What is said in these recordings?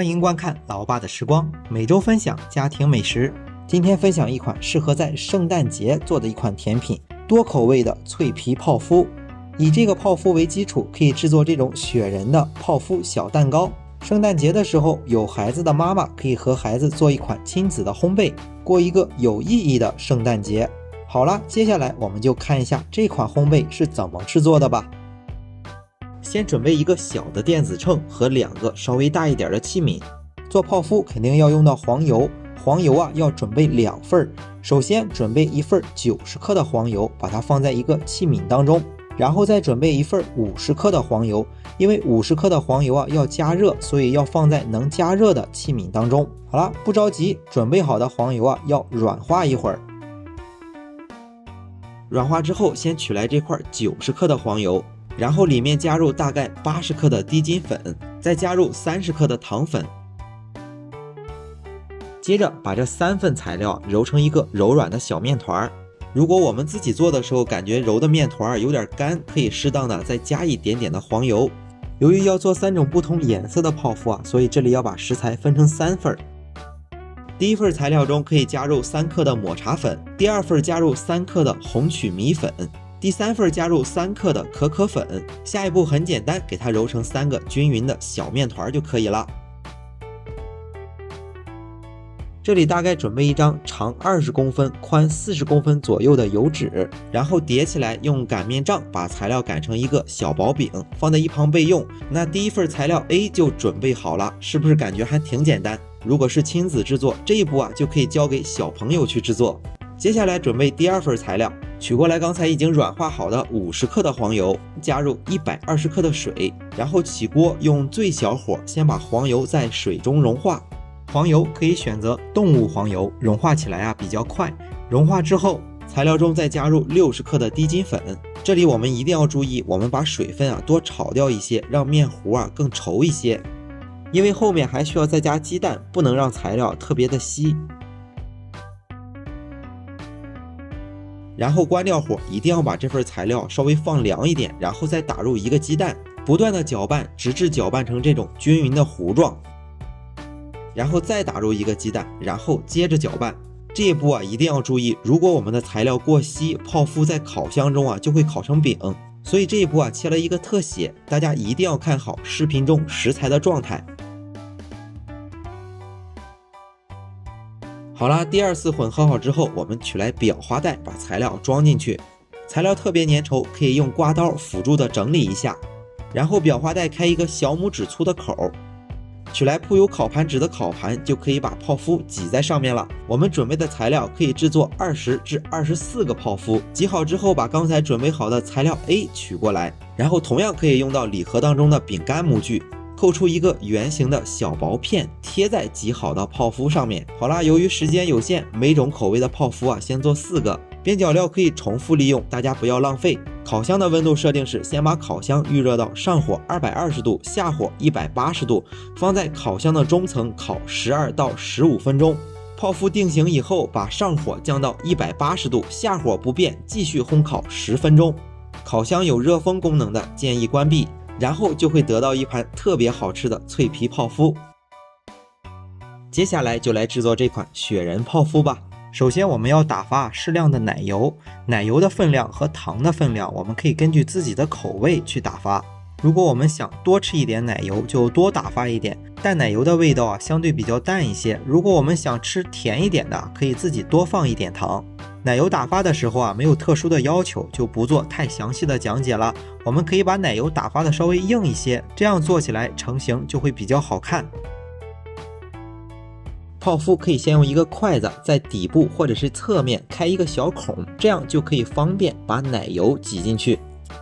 欢迎观看老爸的时光，每周分享家庭美食。今天分享一款适合在圣诞节做的一款甜品，多口味的脆皮泡芙。以这个泡芙为基础，可以制作这种雪人的泡芙小蛋糕。圣诞节的时候，有孩子的妈妈可以和孩子做一款亲子的烘焙，过一个有意义的圣诞节。好了，接下来我们就看一下这款烘焙是怎么制作的吧。先准备一个小的电子秤和2个稍微大一点的器皿。做泡芙肯定要用到黄油，黄油要准备2份。首先准备1份90克的黄油，把它放在一个器皿当中，然后再准备1份50克的黄油，因为50克的黄油要加热，所以要放在能加热的器皿当中。好了，不着急，准备好的黄油要软化一会儿。软化之后，先取来这块90克的黄油，然后里面加入大概80克的低筋粉，再加入30克的糖粉。接着把这3份材料揉成一个柔软的小面团。如果我们自己做的时候感觉揉的面团有点干，可以适当的再加一点点的黄油。由于要做3种不同颜色的泡芙所以这里要把食材分成3份。第1份材料中可以加入3克的抹茶粉，第2份加入3克的红曲米粉，第3份加入3克的可可粉。下一步很简单，给它揉成3个均匀的小面团就可以了。这里大概准备一张长20公分、宽40公分左右的油纸，然后叠起来，用擀面杖把材料擀成一个小薄饼，放在一旁备用。那第1份材料 A 就准备好了，是不是感觉还挺简单？如果是亲子制作，这一步就可以交给小朋友去制作。接下来准备第2份材料，取过来刚才已经软化好的50克的黄油，加入120克的水，然后起锅，用最小火先把黄油在水中融化。黄油可以选择动物黄油，融化起来比较快。融化之后，材料中再加入60克的低筋粉。这里我们一定要注意，我们把水分多炒掉一些，让面糊更稠一些。因为后面还需要再加鸡蛋，不能让材料特别的稀。然后关掉火，一定要把这份材料稍微放凉一点，然后再打入1个鸡蛋，不断的搅拌，直至搅拌成这种均匀的糊状。然后再打入1个鸡蛋，然后接着搅拌。这一步一定要注意，如果我们的材料过稀，泡芙在烤箱中就会烤成饼。所以这一步切了一个特写，大家一定要看好视频中食材的状态。好了，第2次混合好之后，我们取来裱花袋，把材料装进去。材料特别粘稠，可以用刮刀辅助的整理一下。然后裱花袋开一个小拇指粗的口，取来铺有烤盘纸的烤盘，就可以把泡芙挤在上面了。我们准备的材料可以制作20至24个泡芙。挤好之后，把刚才准备好的材料 A 取过来，然后同样可以用到礼盒当中的饼干模具，扣出一个圆形的小薄片，贴在挤好的泡芙上面。好啦，由于时间有限，每种口味的泡芙先做4个。边角料可以重复利用，大家不要浪费。烤箱的温度设定是先把烤箱预热到上火220度，下火180度，放在烤箱的中层烤12到15分钟。泡芙定型以后，把上火降到180度，下火不变，继续烘烤10分钟。烤箱有热风功能的建议关闭，然后就会得到一盘特别好吃的脆皮泡芙。接下来就来制作这款雪人泡芙吧。首先我们要打发适量的奶油，奶油的分量和糖的分量我们可以根据自己的口味去打发。如果我们想多吃一点奶油，就多打发一点。淡奶油的味道相对比较淡一些，如果我们想吃甜一点的，可以自己多放一点糖。奶油打发的时候没有特殊的要求，就不做太详细的讲解了。我们可以把奶油打发的稍微硬一些，这样做起来成型就会比较好看。泡芙可以先用一个筷子在底部或者是侧面开一个小孔，这样就可以方便把奶油挤进去。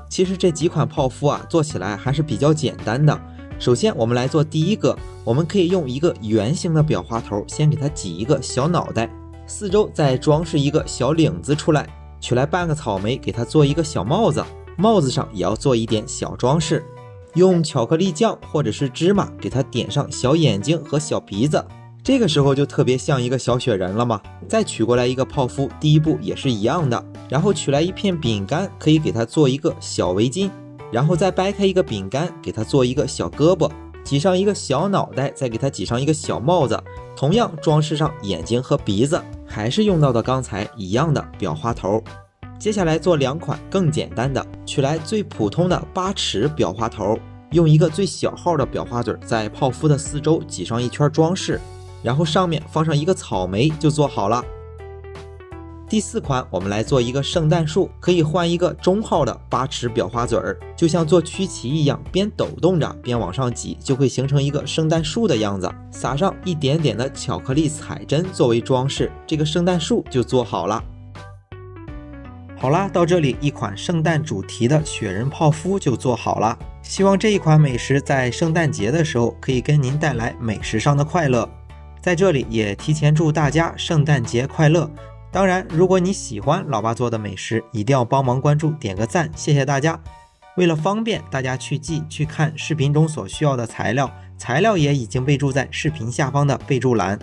其实这几款泡芙做起来还是比较简单的。首先我们来做第1个，我们可以用一个圆形的裱花头先给它挤一个小脑袋，四周再装饰一个小领子出来，取来半个草莓给它做一个小帽子，帽子上也要做一点小装饰，用巧克力酱或者是芝麻给它点上小眼睛和小鼻子，这个时候就特别像一个小雪人了嘛。再取过来一个泡芙，第1步也是一样的，然后取来一片饼干，可以给它做一个小围巾，然后再掰开一个饼干给它做一个小胳膊，挤上一个小脑袋，再给它挤上一个小帽子，同样装饰上眼睛和鼻子，还是用到的刚才一样的裱花头。接下来做2款更简单的，取来最普通的8尺裱花头，用一个最小号的裱花嘴在泡芙的四周挤上一圈装饰，然后上面放上一个草莓就做好了。第4款我们来做一个圣诞树，可以换一个中号的8尺裱花嘴，就像做曲奇一样，边抖动着边往上挤，就会形成一个圣诞树的样子。撒上一点点的巧克力彩针作为装饰，这个圣诞树就做好了。好啦，到这里一款圣诞主题的雪人泡芙就做好了。希望这一款美食在圣诞节的时候可以跟您带来美食上的快乐。在这里也提前祝大家圣诞节快乐。当然，如果你喜欢老爸做的美食，一定要帮忙关注点个赞，谢谢大家。为了方便大家去记去看视频中所需要的材料也已经备注在视频下方的备注栏。